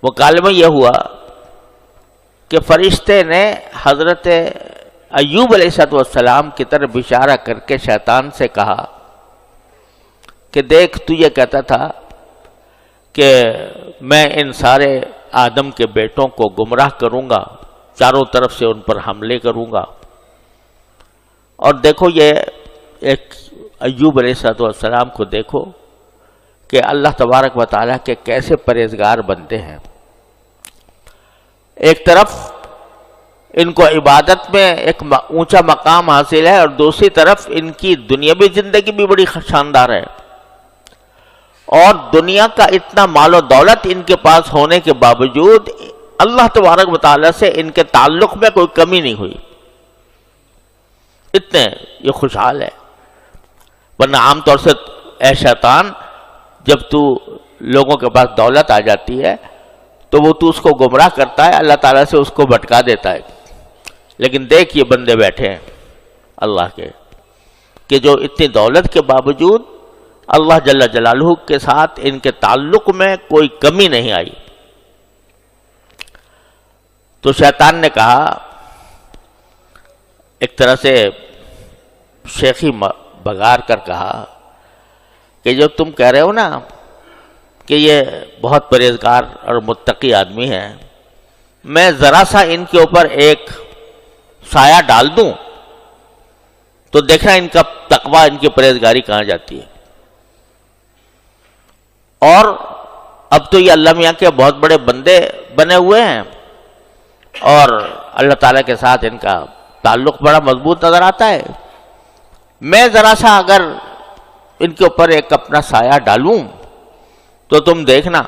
وہ کالمہ یہ ہوا کہ فرشتے نے حضرت ایوب علیہ السلام کی طرف اشارہ کر کے شیطان سے کہا کہ دیکھ تو یہ کہتا تھا کہ میں ان سارے آدم کے بیٹوں کو گمراہ کروں گا، چاروں طرف سے ان پر حملے کروں گا، اور دیکھو یہ ایک ایوب علیہ السلام کو دیکھو کہ اللہ تبارک و تعالیٰ کے کیسے پرہیزگار بنتے ہیں۔ ایک طرف ان کو عبادت میں ایک اونچا مقام حاصل ہے، اور دوسری طرف ان کی دنیاوی زندگی بھی بڑی شاندار ہے، اور دنیا کا اتنا مال و دولت ان کے پاس ہونے کے باوجود اللہ تبارک و تعالیٰ سے ان کے تعلق میں کوئی کمی نہیں ہوئی، اتنے یہ خوشحال ہے۔ ورنہ عام طور سے اے شیطان، جب تو لوگوں کے پاس دولت آ جاتی ہے تو وہ تو اس کو گمراہ کرتا ہے، اللہ تعالیٰ سے اس کو بھٹکا دیتا ہے، لیکن دیکھ یہ بندے بیٹھے ہیں اللہ کے کہ جو اتنی دولت کے باوجود اللہ جل جلالہ کے ساتھ ان کے تعلق میں کوئی کمی نہیں آئی۔ تو شیطان نے کہا، ایک طرح سے شیخی بگار کر کہا کہ جو تم کہہ رہے ہو نا کہ یہ بہت پرہیزگار اور متقی آدمی ہے، میں ذرا سا ان کے اوپر ایک سایہ ڈال دوں تو دیکھنا ان کا تقوی، ان کی پرہیزگاری کہاں جاتی ہے۔ اور اب تو یہ اللہ میاں کے بہت بڑے بندے بنے ہوئے ہیں، اور اللہ تعالیٰ کے ساتھ ان کا تعلق بڑا مضبوط نظر آتا ہے، میں ذرا سا اگر ان کے اوپر ایک اپنا سایہ ڈالوں تو تم دیکھنا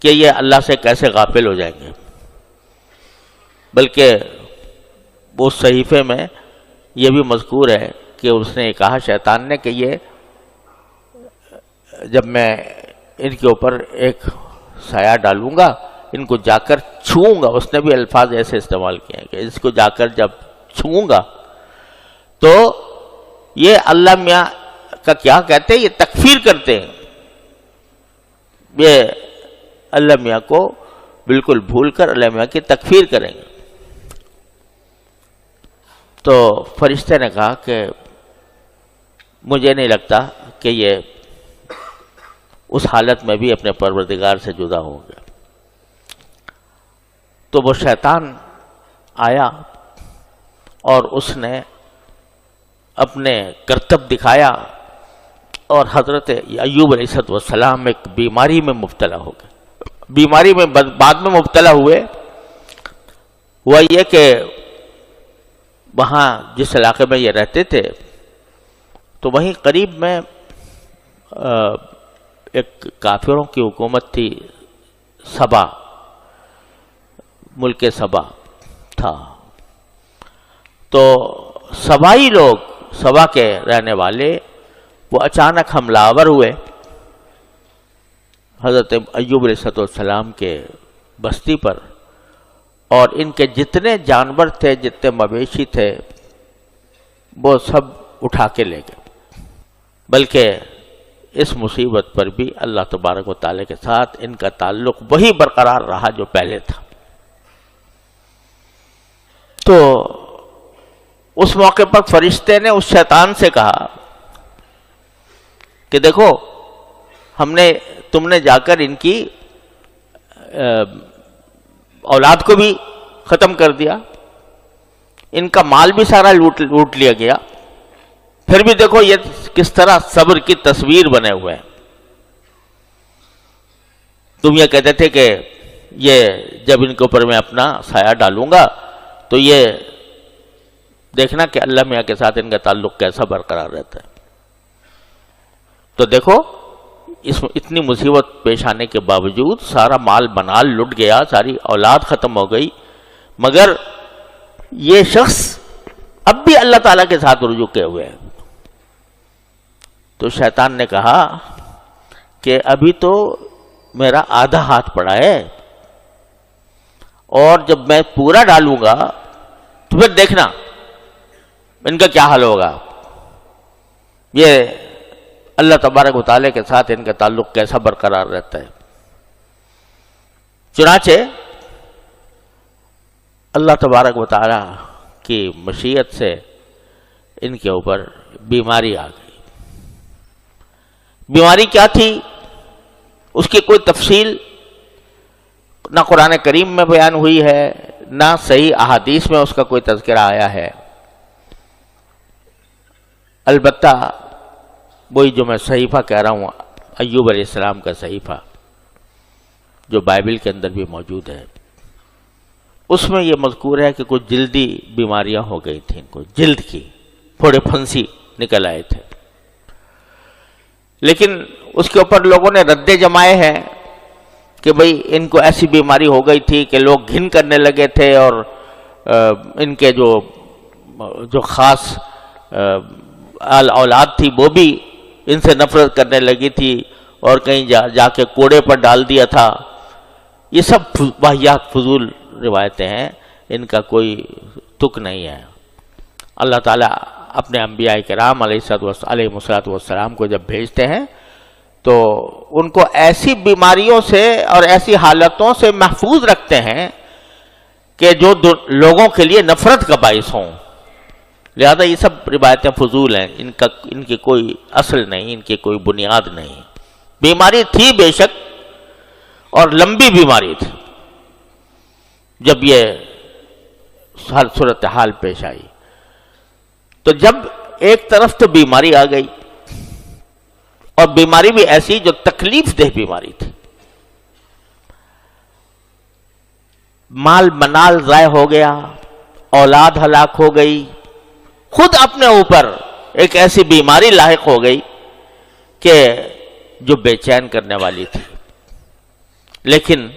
کہ یہ اللہ سے کیسے غافل ہو جائیں گے۔ بلکہ اس صحیفے میں یہ بھی مذکور ہے کہ اس نے کہا شیطان نے کہ یہ جب میں ان کے اوپر ایک سایہ ڈالوں گا، ان کو جا کر چھوؤں گا، اس نے بھی الفاظ ایسے استعمال کیے ہیں کہ اس کو جا کر جب چھوؤں گا تو یہ اللہ میاں کا کیا کہتے ہیں، یہ تکفیر کرتے ہیں، یہ اللہ میاں کو بالکل بھول کر اللہ میاں کی تکفیر کریں گے۔ تو فرشتے نے کہا کہ مجھے نہیں لگتا کہ یہ اس حالت میں بھی اپنے پروردگار سے جدا ہوں گے۔ تو وہ شیطان آیا اور اس نے اپنے کرتب دکھایا، اور حضرت ایوب علیہ السلام ایک بیماری میں مبتلا ہو گئے۔ بیماری میں بعد میں مبتلا ہوئے ہوا یہ کہ وہاں جس علاقے میں یہ رہتے تھے تو وہیں قریب میں ایک کافروں کی حکومت تھی، سبا، ملک سبا تھا۔ تو سبائی لوگ، سبا کے رہنے والے، وہ اچانک حملہ آور ہوئے حضرت ایوب علیہ السلام کے بستی پر، اور ان کے جتنے جانور تھے، جتنے مویشی تھے، وہ سب اٹھا کے لے گئے۔ بلکہ اس مصیبت پر بھی اللہ تبارک و تعالیٰ کے ساتھ ان کا تعلق وہی برقرار رہا جو پہلے تھا۔ تو اس موقع پر فرشتے نے اس شیطان سے کہا کہ دیکھو، تم نے جا کر ان کی اولاد کو بھی ختم کر دیا، ان کا مال بھی سارا لوٹ لیا گیا، پھر بھی دیکھو یہ کس طرح صبر کی تصویر بنے ہوئے ہیں۔ تم یہ کہتے تھے کہ یہ جب ان کے اوپر میں اپنا سایہ ڈالوں گا تو یہ دیکھنا کہ اللہ میاں کے ساتھ ان کا تعلق کیسا برقرار رہتا ہے۔ تو دیکھو اس میں اتنی مصیبت پیش آنے کے باوجود سارا مال بنال لٹ گیا، ساری اولاد ختم ہو گئی، مگر یہ شخص اب بھی اللہ تعالیٰ کے ساتھ رجوع کیے ہوئے ہیں۔ تو شیطان نے کہا کہ ابھی تو میرا آدھا ہاتھ پڑا ہے، اور جب میں پورا ڈالوں گا تو پھر دیکھنا ان کا کیا حال ہوگا، یہ اللہ تبارک و تعالیٰ کے ساتھ ان کا تعلق کیسا برقرار رہتا ہے۔ چنانچہ اللہ تبارک و تعالیٰ کی مشیت سے ان کے اوپر بیماری آ گئی۔ بیماری کیا تھی اس کی کوئی تفصیل نہ قرآن کریم میں بیان ہوئی ہے، نہ صحیح احادیث میں اس کا کوئی تذکرہ آیا ہے۔ البتہ وہی جو میں صحیفہ کہہ رہا ہوں، ایوب علیہ السلام کا صحیفہ جو بائبل کے اندر بھی موجود ہے، اس میں یہ مذکور ہے کہ کچھ جلدی بیماریاں ہو گئی تھیں، ان کو جلد کی پھوڑے پھنسی نکل آئے تھے، لیکن اس کے اوپر لوگوں نے ردے جمائے ہیں کہ بھئی ان کو ایسی بیماری ہو گئی تھی کہ لوگ گھن کرنے لگے تھے، اور ان کے جو خاص اولاد تھی وہ بھی ان سے نفرت کرنے لگی تھی، اور کہیں جا کے کوڑے پر ڈال دیا تھا۔ یہ سب واہیات فضول روایتیں ہیں، ان کا کوئی تک نہیں ہے۔ اللہ تعالیٰ اپنے انبیاء کرام علیہ السلام کو جب بھیجتے ہیں تو ان کو ایسی بیماریوں سے اور ایسی حالتوں سے محفوظ رکھتے ہیں کہ جو لوگوں کے لیے نفرت کا باعث ہوں۔ لہذا یہ سب روایتیں فضول ہیں، ان کی کوئی اصل نہیں، ان کی کوئی بنیاد نہیں۔ بیماری تھی بے شک، اور لمبی بیماری تھی جب یہ صورتحال پیش آئی۔ تو جب ایک طرف تو بیماری آ گئی، اور بیماری بھی ایسی جو تکلیف دہ بیماری تھی، مال منال ضائع ہو گیا، اولاد ہلاک ہو گئی، خود اپنے اوپر ایک ایسی بیماری لاحق ہو گئی کہ جو بے چین کرنے والی تھی۔ لیکن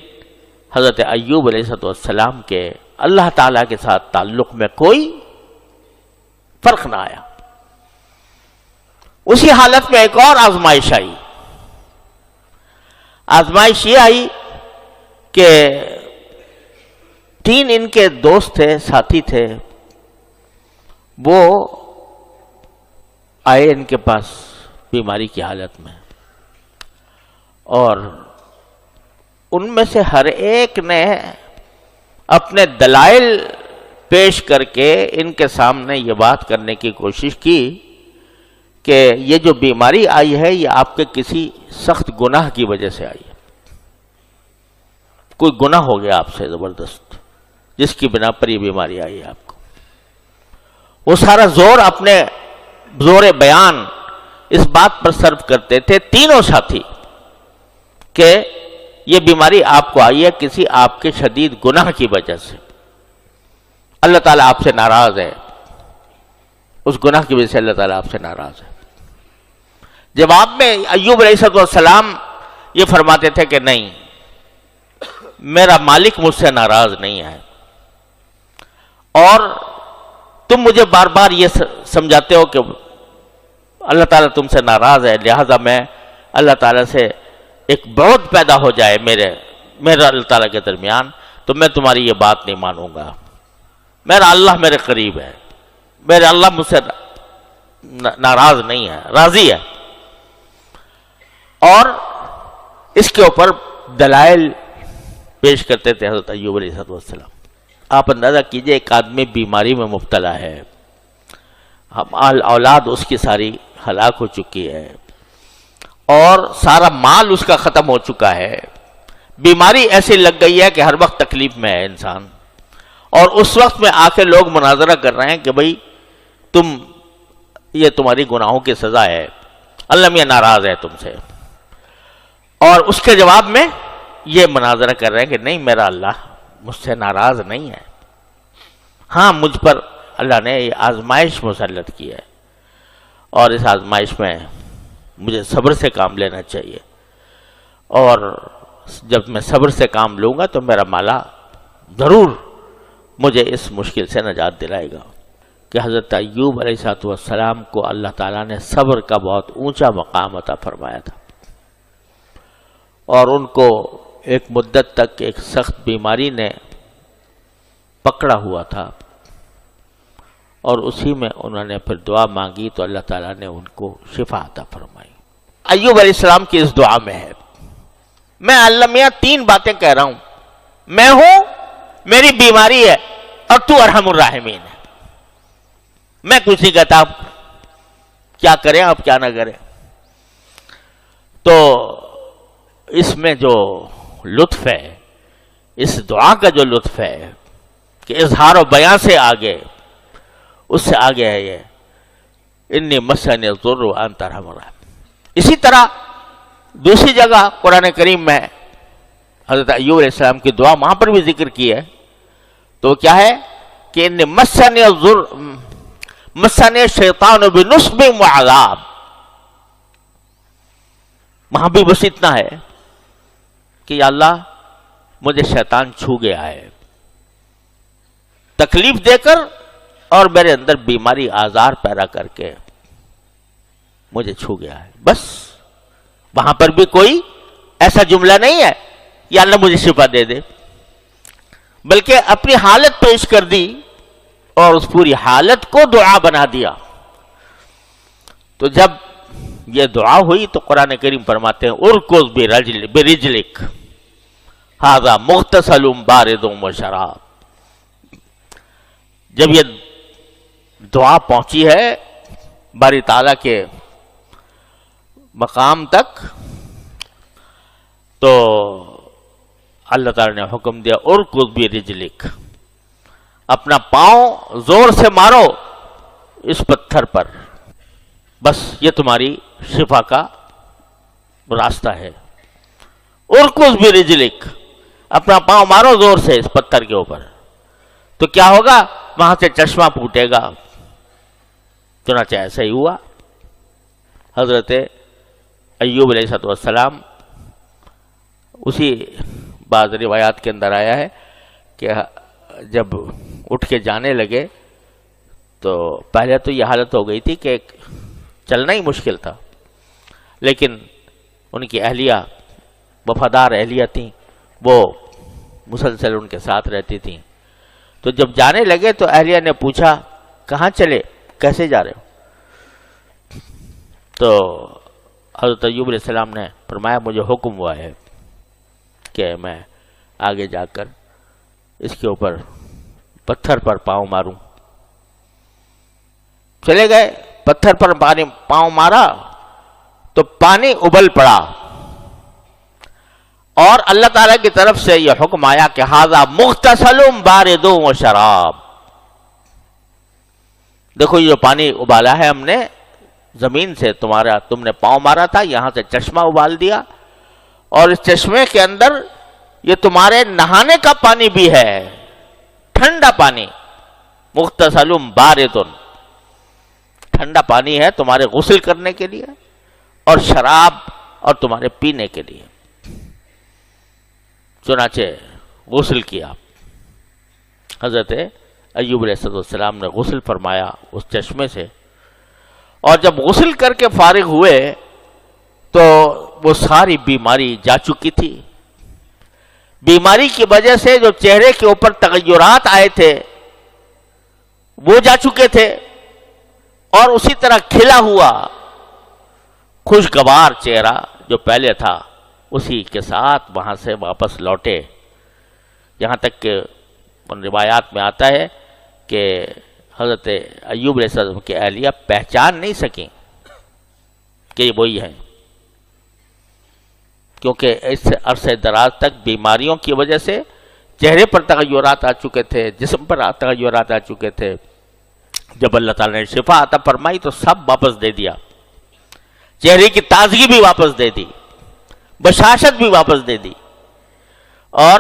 حضرت ایوب علیہ السلام کے اللہ تعالیٰ کے ساتھ تعلق میں کوئی فرق نہ آیا۔ اسی حالت میں ایک اور آزمائش آئی۔ آزمائش یہ آئی کہ 3 ان کے دوست تھے، ساتھی تھے، وہ آئے ان کے پاس بیماری کی حالت میں، اور ان میں سے ہر ایک نے اپنے دلائل پیش کر کے ان کے سامنے یہ بات کرنے کی کوشش کی کہ یہ جو بیماری آئی ہے یہ آپ کے کسی سخت گناہ کی وجہ سے آئی ہے، کوئی گناہ ہو گیا آپ سے زبردست جس کی بنا پر یہ بیماری آئی ہے آپ کو۔ وہ سارا زور اپنے زور بیان اس بات پر صرف کرتے تھے تینوں ساتھی کہ یہ بیماری آپ کو آئی ہے کسی آپ کے شدید گناہ کی وجہ سے، اللہ تعالیٰ آپ سے ناراض ہے، اس گناہ کی وجہ سے اللہ تعالیٰ آپ سے ناراض ہے۔ جواب میں ایوب علیہ السلام یہ فرماتے تھے کہ نہیں، میرا مالک مجھ سے ناراض نہیں ہے، اور تم مجھے بار بار یہ سمجھاتے ہو کہ اللہ تعالیٰ تم سے ناراض ہے، لہذا میں اللہ تعالیٰ سے ایک بعد پیدا ہو جائے میرا اللہ تعالیٰ کے درمیان، تو میں تمہاری یہ بات نہیں مانوں گا۔ میرا اللہ میرے قریب ہے، میرے اللہ مجھ سے ناراض نہیں ہے، راضی ہے۔ اور اس کے اوپر دلائل پیش کرتے تھے حضرت ایوب علیہ السلام۔ آپ اندازہ کیجئے ایک آدمی بیماری میں مبتلا ہے، اولاد اس کی ساری ہلاک ہو چکی ہے، اور سارا مال اس کا ختم ہو چکا ہے، بیماری ایسی لگ گئی ہے کہ ہر وقت تکلیف میں ہے انسان، اور اس وقت میں آ کے لوگ مناظرہ کر رہے ہیں کہ بھئی یہ تمہاری گناہوں کی سزا ہے، اللہ میاں ناراض ہے تم سے۔ اور اس کے جواب میں یہ مناظرہ کر رہے ہیں کہ نہیں میرا اللہ مجھ سے ناراض نہیں ہے، ہاں مجھ پر اللہ نے یہ آزمائش مسلط کی ہے، اور اس آزمائش میں مجھے صبر سے کام لینا چاہیے، اور جب میں صبر سے کام لوں گا تو میرا مولا ضرور مجھے اس مشکل سے نجات دلائے گا۔ کہ حضرت ایوب علیہ السلام کو اللہ تعالیٰ نے صبر کا بہت اونچا مقام عطا فرمایا تھا، اور ان کو ایک مدت تک ایک سخت بیماری نے پکڑا ہوا تھا، اور اسی میں انہوں نے پھر دعا مانگی تو اللہ تعالیٰ نے ان کو شفا عطا فرمائی۔ ایوب علیہ السلام کی اس دعا میں ہے، میں اللہ میاں تین باتیں کہہ رہا ہوں، میں ہوں، میری بیماری ہے، اور تو ارحم الراحمین ہے۔ میں کچھ نہیں کہتا اب کیا کریں اب کیا نہ کریں۔ تو اس میں جو لطف ہے، اس دعا کا جو لطف ہے کہ اظہار و بیان سے آگے، اس سے آگے ہے یہ انی مسنی الضر وانت ارحم الراحمین۔ اسی طرح دوسری جگہ قرآن کریم میں حضرت ایوب علیہ السلام کی دعا وہاں پر بھی ذکر کی ہے، تو کیا ہے کہ انی مسنی الضر مسنی الشیطان بنصب وعذاب۔ وہاں بھی بس اتنا ہے کہ یا اللہ مجھے شیطان چھو گیا ہے تکلیف دے کر، اور میرے اندر بیماری آزار پیدا کر کے مجھے چھو گیا ہے۔ بس وہاں پر بھی کوئی ایسا جملہ نہیں ہے کہ اللہ مجھے شفا دے دے، بلکہ اپنی حالت پیش کر دی اور اس پوری حالت کو دعا بنا دیا۔ تو جب یہ دعا ہوئی تو قرآن کریم فرماتے ہیں ارکض برجلک ھذا مغتسل بارد وشراب۔ جب یہ دعا پہنچی ہے باری تعالیٰ کے مقام تک تو اللہ تعالیٰ نے حکم دیا ارکض برجلک، اپنا پاؤں زور سے مارو اس پتھر پر، بس یہ تمہاری شفا کا راستہ ہے۔ ارکض برجلک، اپنا پاؤں مارو زور سے اس پتھر کے اوپر، تو کیا ہوگا؟ وہاں سے چشمہ پھوٹے گا۔ چنانچہ ایسا ہی ہوا۔ حضرت ایوب علیہ السلام، اسی بعض روایات کے اندر آیا ہے کہ جب اٹھ کے جانے لگے تو پہلے تو یہ حالت ہو گئی تھی کہ چلنا ہی مشکل تھا، لیکن ان کی اہلیہ وفادار اہلیہ تھیں، وہ مسلسل ان کے ساتھ رہتی تھیں۔ تو جب جانے لگے تو اہلیہ نے پوچھا کہاں چلے، کیسے جا رہے ہو؟ تو حضرت ایوب علیہ السلام نے فرمایا مجھے حکم ہوا ہے کہ میں آگے جا کر اس کے اوپر پتھر پر پاؤں ماروں۔ چلے گئے، پتھر پر پاؤں مارا تو پانی ابل پڑا، اور اللہ تعالیٰ کی طرف سے یہ حکم آیا کہ ھذا مغتسل بارد وشراب۔ دیکھو یہ جو پانی ابالا ہے ہم نے زمین سے، تم نے پاؤں مارا تھا، یہاں سے چشمہ ابال دیا، اور اس چشمے کے اندر یہ تمہارے نہانے کا پانی بھی ہے، ٹھنڈا پانی، مغتسل بارد، ٹھنڈا پانی ہے تمہارے غسل کرنے کے لیے، اور شراب اور تمہارے پینے کے لیے۔ چنانچہ غسل کیا، حضرت ایوب علیہ السلام نے غسل فرمایا اس چشمے سے، اور جب غسل کر کے فارغ ہوئے تو وہ ساری بیماری جا چکی تھی۔ بیماری کی وجہ سے جو چہرے کے اوپر تغیرات آئے تھے وہ جا چکے تھے، اور اسی طرح کھلا ہوا خوشگوار چہرہ جو پہلے تھا اسی کے ساتھ وہاں سے واپس لوٹے۔ یہاں تک کہ ان روایات میں آتا ہے کہ حضرت ایوب علیہ السلام کی اہلیہ پہچان نہیں سکیں کہ یہ وہی ہیں، کیونکہ اس عرصے دراز تک بیماریوں کی وجہ سے چہرے پر تغیرات آ چکے تھے، جسم پر تغیرات آ چکے تھے۔ جب اللہ تعالیٰ نے شفا عطا فرمائی تو سب واپس دے دیا، چہرے کی تازگی بھی واپس دے دی، بشاشت بھی واپس دے دی، اور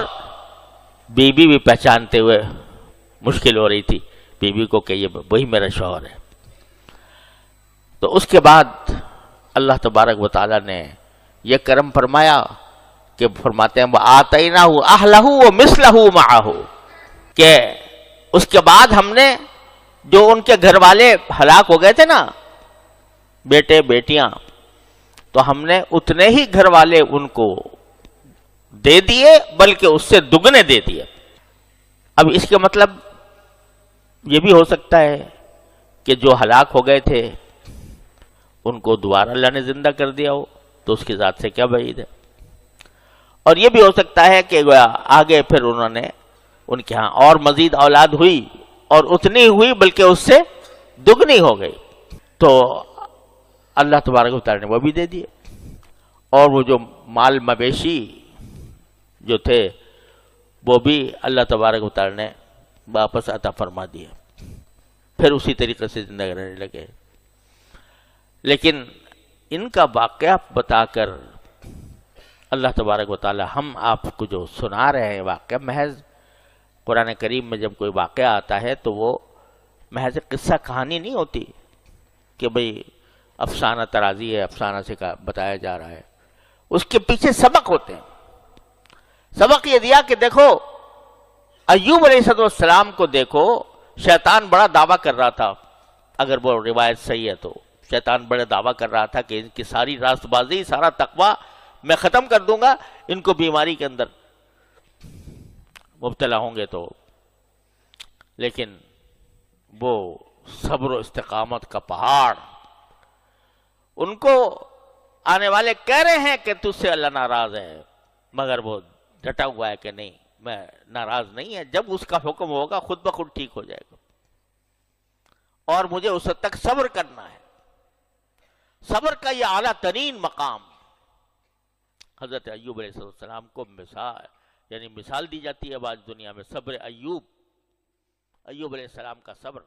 بیوی بھی پہچانتے ہوئے مشکل ہو رہی تھی بیوی کو کہ یہ وہی میرا شوہر ہے. تو اس کے بعد اللہ تبارک و تعالیٰ نے یہ کرم فرمایا کہ فرماتے ہیں وَآتَيْنَاهُ أَهْلَهُ وَمِثْلَهُ مَعَهُ، کہ اس کے بعد ہم نے جو ان کے گھر والے ہلاک ہو گئے تھے نا، بیٹے بیٹیاں، تو ہم نے اتنے ہی گھر والے ان کو دے دیے، بلکہ اس سے دگنے دے دیے. اب اس کے مطلب یہ بھی ہو سکتا ہے کہ جو ہلاک ہو گئے تھے ان کو دوبارہ اللہ نے زندہ کر دیا ہو، تو اس کی ذات سے کیا بعید ہے. اور یہ بھی ہو سکتا ہے کہ آگے پھر انہوں نے ان کے ہاں اور مزید اولاد ہوئی، اور اتنی ہوئی بلکہ اس سے دگنی ہو گئی، تو اللہ تبارک و تعالیٰ نے وہ بھی دے دیے. اور وہ جو مال مویشی جو تھے وہ بھی اللہ تبارک و تعالیٰ نے واپس عطا فرما دیے، پھر اسی طریقے سے زندہ رہنے لگے. لیکن ان کا واقعہ بتا کر اللہ تبارک و تعالی ہم آپ کو جو سنا رہے ہیں واقعہ، محض قرآن کریم میں جب کوئی واقعہ آتا ہے تو وہ محض قصہ کہانی نہیں ہوتی کہ بھئی افسانہ ترازی ہے، افسانہ سے بتایا جا رہا ہے. اس کے پیچھے سبق ہوتے ہیں. سبق یہ دیا کہ دیکھو ایوب علیہ السلام کو دیکھو، شیطان بڑا دعویٰ کر رہا تھا، اگر وہ روایت صحیح ہے تو شیطان بڑے دعویٰ کر رہا تھا کہ ان کی ساری راست بازی، سارا تقوی میں ختم کر دوں گا، ان کو بیماری کے اندر مبتلا ہوں گے تو. لیکن وہ صبر و استقامت کا پہاڑ، ان کو آنے والے کہہ رہے ہیں کہ تجھ سے اللہ ناراض ہے، مگر وہ ڈٹا ہوا ہے کہ نہیں، میں ناراض نہیں ہے، جب اس کا حکم ہوگا خود بخود ٹھیک ہو جائے گا، اور مجھے اس وقت تک صبر کرنا ہے. صبر کا یہ اعلیٰ ترین مقام حضرت ایوب علیہ السلام کو مثال دی جاتی ہے آج دنیا میں. صبر ایوب علیہ السلام کا صبر